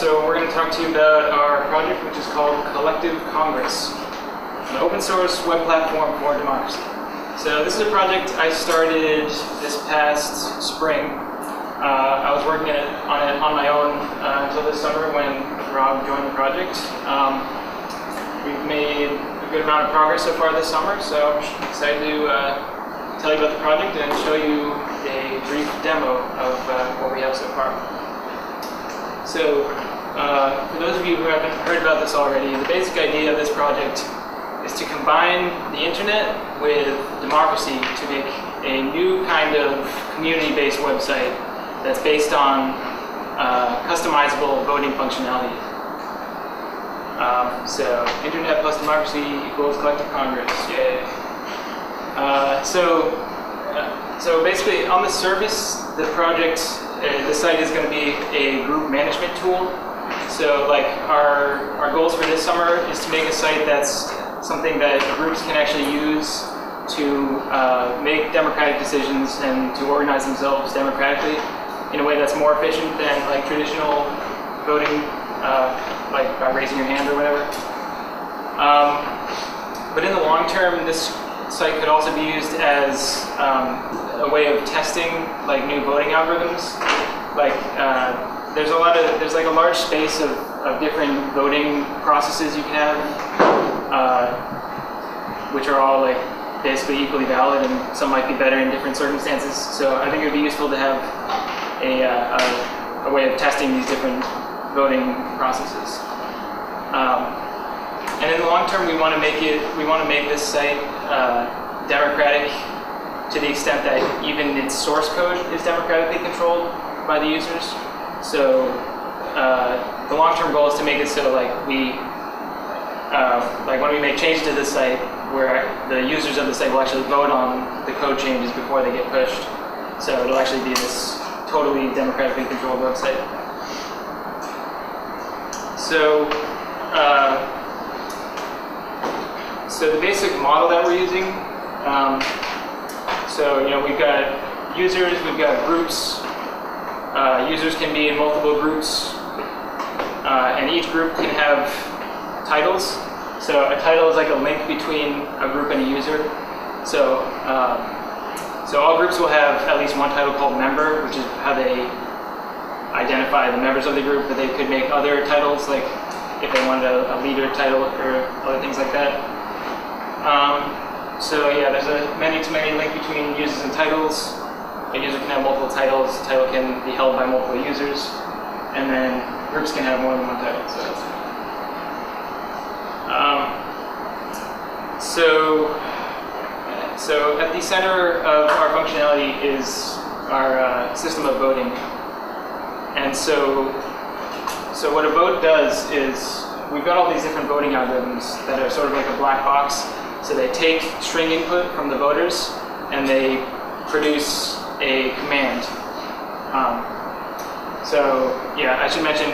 So we're going to talk to you about our project, which is called Collective Congress, an open source web platform for democracy. So this is a project I started this past spring. I was working on it on my own until this summer when Rob joined the project. We've made a good amount of progress so far this summer, so I'm excited to tell you about the project and show you a brief demo of what we have so far. So, for those of you who haven't heard about this already, the basic idea of this project is to combine the internet with democracy to make a new kind of community-based website that's based on customizable voting functionality. So, internet plus democracy equals collective Congress, yay. So basically, on the surface, the project, the site is going to be a group management tool. So, like, our goals for this summer is to make a site that's something that groups can actually use to make democratic decisions and to organize themselves democratically in a way that's more efficient than like traditional voting, like by raising your hand or whatever. But in the long term, this site could also be used as a way of testing like new voting algorithms. Like there's like a large space of different voting processes you can have, which are all like basically equally valid, and some might be better in different circumstances. So I think it would be useful to have a way of testing these different voting processes. And in the long term, we want to make this site democratic to the extent that even its source code is democratically controlled by the users. So the long-term goal is to make it so like when we make changes to this site, where the users of the site will actually vote on the code changes before they get pushed. So it'll actually be this totally democratically controlled website. So the basic model that we're using, we've got users, we've got groups. Users can be in multiple groups, and each group can have titles. So a title is like a link between a group and a user. So all groups will have at least one title called member, which is how they identify the members of the group, but they could make other titles, like if they wanted a leader title or other things like that. There's a many-to-many link between users and titles. A user can have multiple titles, the title can be held by multiple users, and then groups can have more than one title. So at the center of our functionality is our system of voting. And so what a vote does is, we've got all these different voting algorithms that are sort of like a black box. So they take string input from the voters and they produce a command. I should mention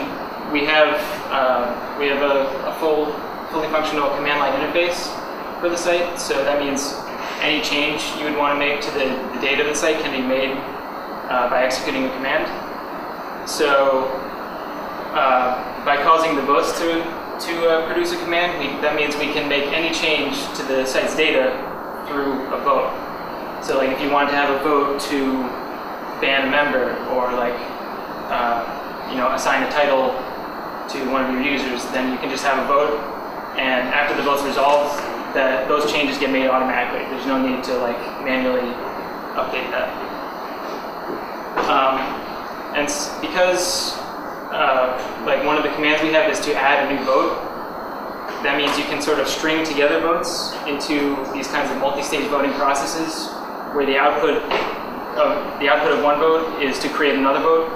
we have a fully functional command line interface for the site. So that means any change you would want to make to the data of the site can be made by executing a command. So by causing the votes to produce a command, that means we can make any change to the site's data through a vote. So like if you want to have a vote to ban a member, or like assign a title to one of your users, then you can just have a vote, and after the vote's resolved, those changes get made automatically. There's no need to like manually update that. Because one of the commands we have is to add a new vote. That means you can sort of string together votes into these kinds of multi-stage voting processes, where the output of one vote is to create another vote.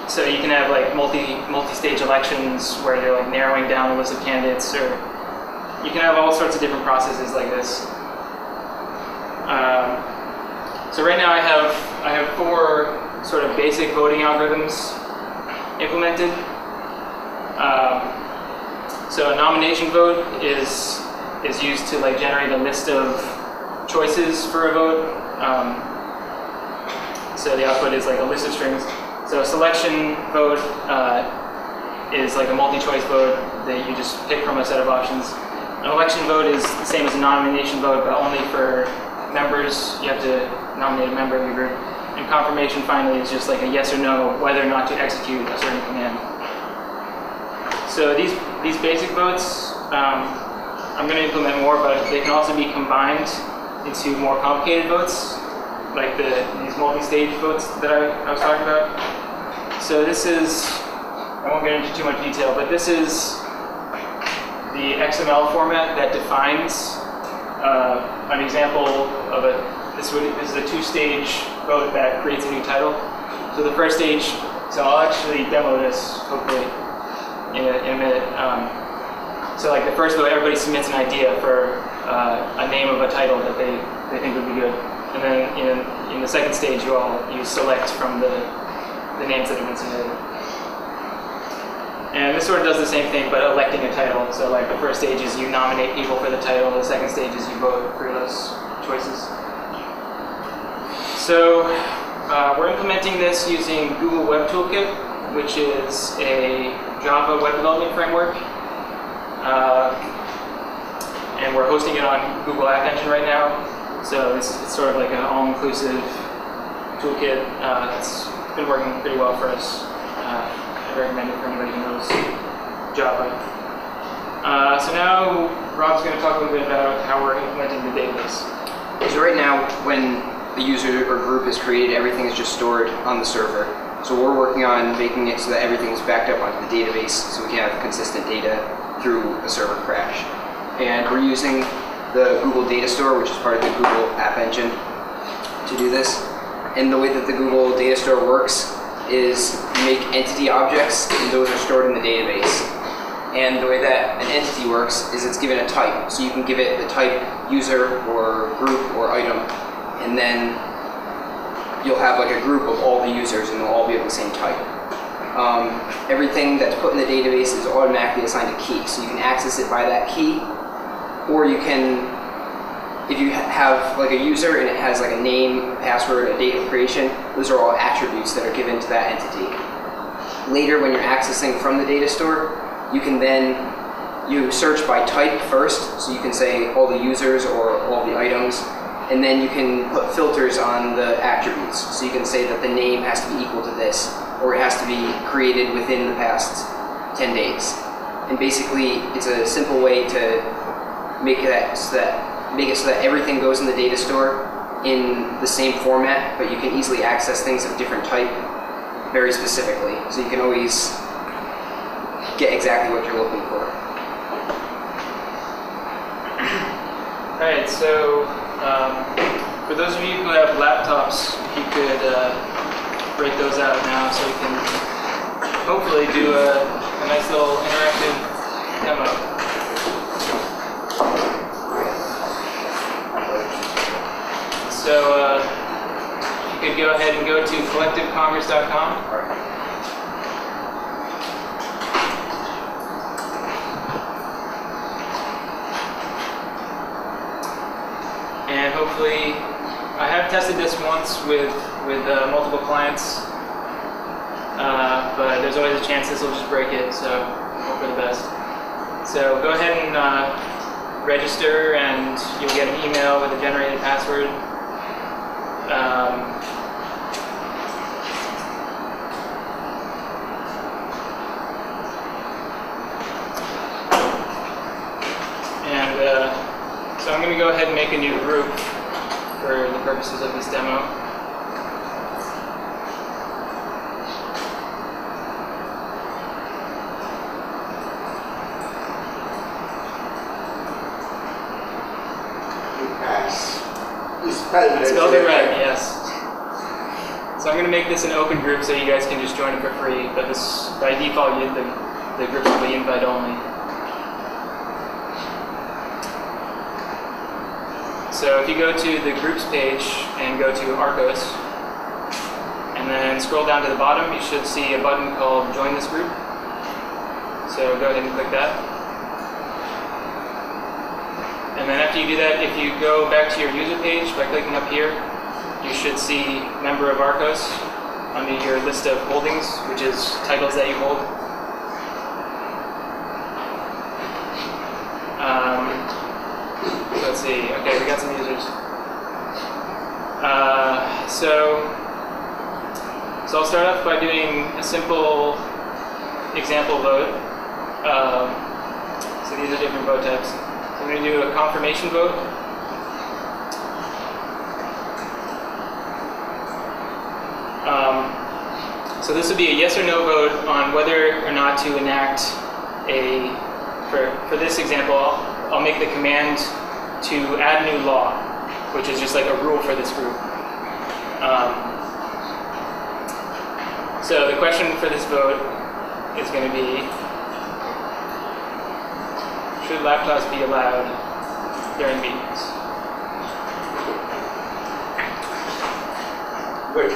So you can have like multi-stage elections where you're like narrowing down a list of candidates, or you can have all sorts of different processes like this. So right now I have 4 sort of basic voting algorithms implemented. So a nomination vote is used to like generate a list of choices for a vote. So the output is like a list of strings. So So a selection vote is like a multi-choice vote that you just pick from a set of options. An election vote is the same as a nomination vote, but only for members. You have to nominate a member of your group. And confirmation finally is just like a yes or no, whether or not to execute a certain command. So these basic votes, I'm going to implement more, but they can also be combined into more complicated votes, like these multi-stage votes that I was talking about. So this is, I won't get into too much detail, but this is the XML format that defines an example of this is a two-stage vote that creates a new title. So the first stage, so I'll actually demo this hopefully in a minute. So like the first vote, everybody submits an idea for a name of a title that they think would be good. And then in the second stage, you select from the names that have been submitted. And this sort of does the same thing, but electing a title. So like the first stage is you nominate people for the title, the second stage is you vote for those choices. So we're implementing this using Google Web Toolkit, which is a Java web development framework. And we're hosting it on Google App Engine right now. So it's sort of like an all-inclusive toolkit that's been working pretty well for us. I recommend it for anybody who knows Java. So now Rob's going to talk a little bit about how we're implementing the database. So right now, when a user or group is created, everything is just stored on the server. So we're working on making it so that everything is backed up onto the database so we can have consistent data through a server crash. And we're using the Google Data Store, which is part of the Google App Engine, to do this. And the way that the Google Data Store works is you make entity objects, and those are stored in the database. And the way that an entity works is it's given a type. So you can give it the type user or group or item, and then you'll have like a group of all the users and they'll all be of the same type. Everything that's put in the database is automatically assigned a key. So you can access it by that key, or you can, if you have like a user and it has like a name, a password, a date of creation, those are all attributes that are given to that entity. Later, when you're accessing from the data store, you can then search by type first, so you can say all the users or all the items, and then you can put filters on the attributes. So you can say that the name has to be equal to this, or it has to be created within the past 10 days. And basically, it's a simple way to make it so that everything goes in the data store in the same format, but you can easily access things of different type very specifically. So you can always get exactly what you're looking for. Alright, so for those of you who have laptops, you could break those out now so we can hopefully do a nice little interactive demo. So you could go ahead and go to collectivecongress.com. And hopefully, I have tested this once with multiple clients, but there's always a chance this will just break it, so hope for the best. So go ahead and register, and you'll get an email with a generated password. So I'm going to go ahead and make a new group for the purposes of this demo. I spelled it right, yes. So I'm going to make this an open group so you guys can just join it for free, but this, by default, the groups will be invite only. So if you go to the groups page and go to RCOS, and then scroll down to the bottom, you should see a button called Join This Group. So go ahead and click that. And then after you do that, if you go back to your user page by clicking up here, you should see Member of RCOS. under your list of holdings, which is titles that you hold. Let's see. Okay, we got some users. So I'll start off by doing a simple example vote. So these are different vote types. So I'm going to do a confirmation vote. So this would be a yes or no vote on whether or not to enact for this example, I'll make the command to add new law, which is just like a rule for this group. So the question for this vote is going to be, should laptops be allowed during meetings? But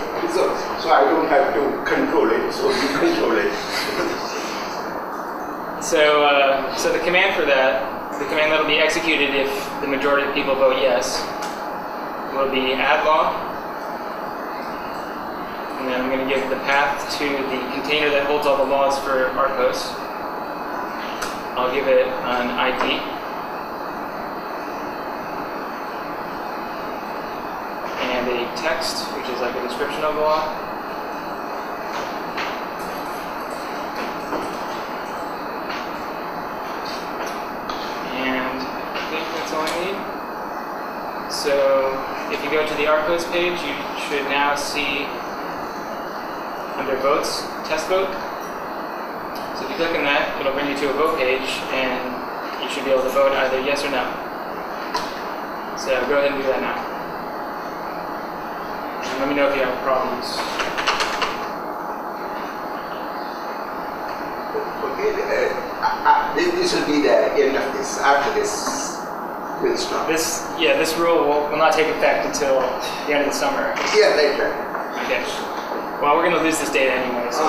so I don't have to control it, so you control it. So the command for that, the command that will be executed if the majority of people vote yes, will be add law. And then I'm going to give the path to the container that holds all the laws for RCOS. I'll give it an ID. And a text, which is like a description of the law. And I think that's all I need. So if you go to the RCOS page, you should now see under votes, test vote. So if you click on that, it'll bring you to a vote page, and you should be able to vote either yes or no. So go ahead and do that now. And let me know if you have problems. Okay, this will be the end of this. After this, we'll stop. This rule will not take effect until the end of the summer. Yeah, later. Okay. Well, we're going to lose this data anyway. So,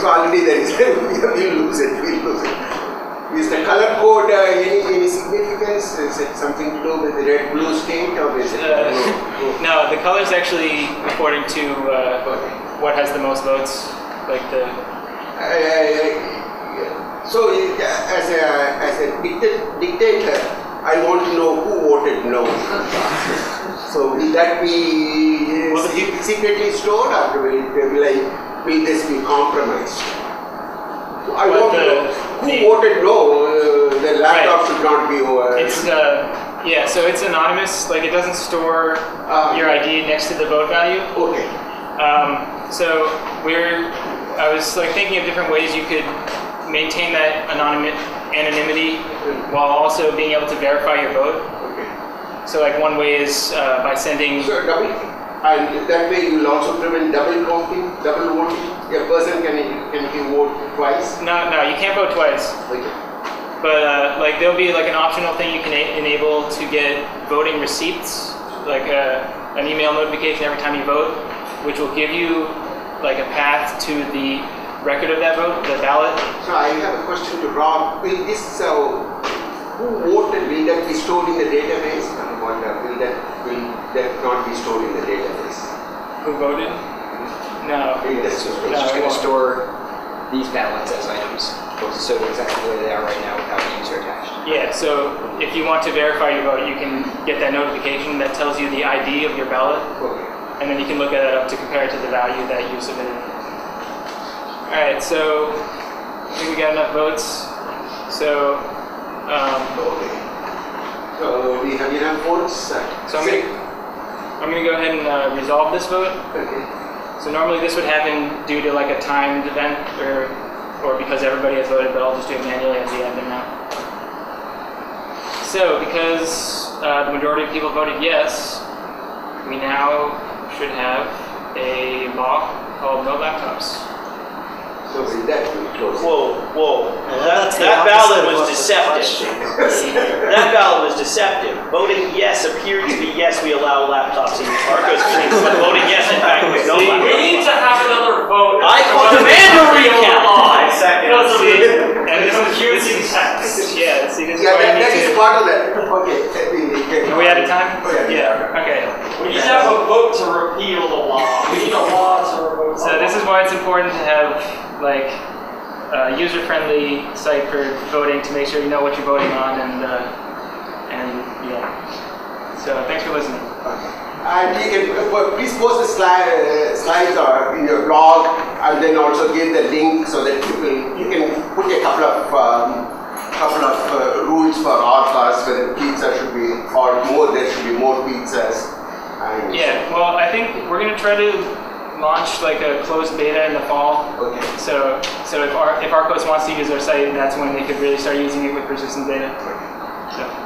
So already there is, we'll lose it. Is the color code any significance? Is it something to do with the red blue state, or is it? No, the color is actually according to what has the most votes, like the. So as a dictator, I want to know who voted no. So will that be secretly stored, or will this be compromised? I want to know who voted no. The laptop should not be over. It's yeah, so it's anonymous. Like it doesn't store your ID next to the vote value. Okay. So I was like thinking of different ways you could maintain that anonymity while also being able to verify your vote. So like one way is by sending... So and that way you will also prevent double counting, double voting. A person can vote twice? No, you can't vote twice. Okay. But like there'll be like an optional thing you can enable to get voting receipts, like an email notification every time you vote, which will give you like a path to the record of that vote, the ballot. So I have a question to Rob. Will this who voted, will that be stored in the database? Will that not be stored in the database? Who voted? No. It's just going to store these ballots as items, so exactly where they are right now without the user attached. Yeah, so if you want to verify your vote, you can get that notification that tells you the ID of your ballot, and then you can look that up to compare it to the value that you submitted. All right, so I think we got enough votes. So. So we have enough votes. So I'm going to go ahead and resolve this vote. Okay. So normally this would happen due to like a timed event or because everybody has voted, but I'll just do it manually at the end of now. So because the majority of people voted yes, we now should have a law called no laptops. So with that we close. Whoa. That ballot was deceptive. That ballot was deceptive. Voting yes appeared to be yes, we allow laptops in RCOS meetings, but voting yes, in fact, was no laptops. We need to have another vote. I call demand a recount. And this is accusing text. Yeah, see, this is Yeah, that is part of that. Okay. Are we out of time? Yeah. Okay. We need to have a vote to repeal the law. We need a law to it's important to have like a user-friendly site for voting to make sure you know what you're voting on, and yeah. So thanks for listening. And you can please post the slides or in your blog, and then also give the link so that you can put a couple of rules for RCOS, whether pizza should be or more. There should be more pizzas. And Yeah. Well, I think we're gonna try to launch like a closed beta in the fall. Okay. So if RCOS wants to use our site, that's when they could really start using it with persistent data. So.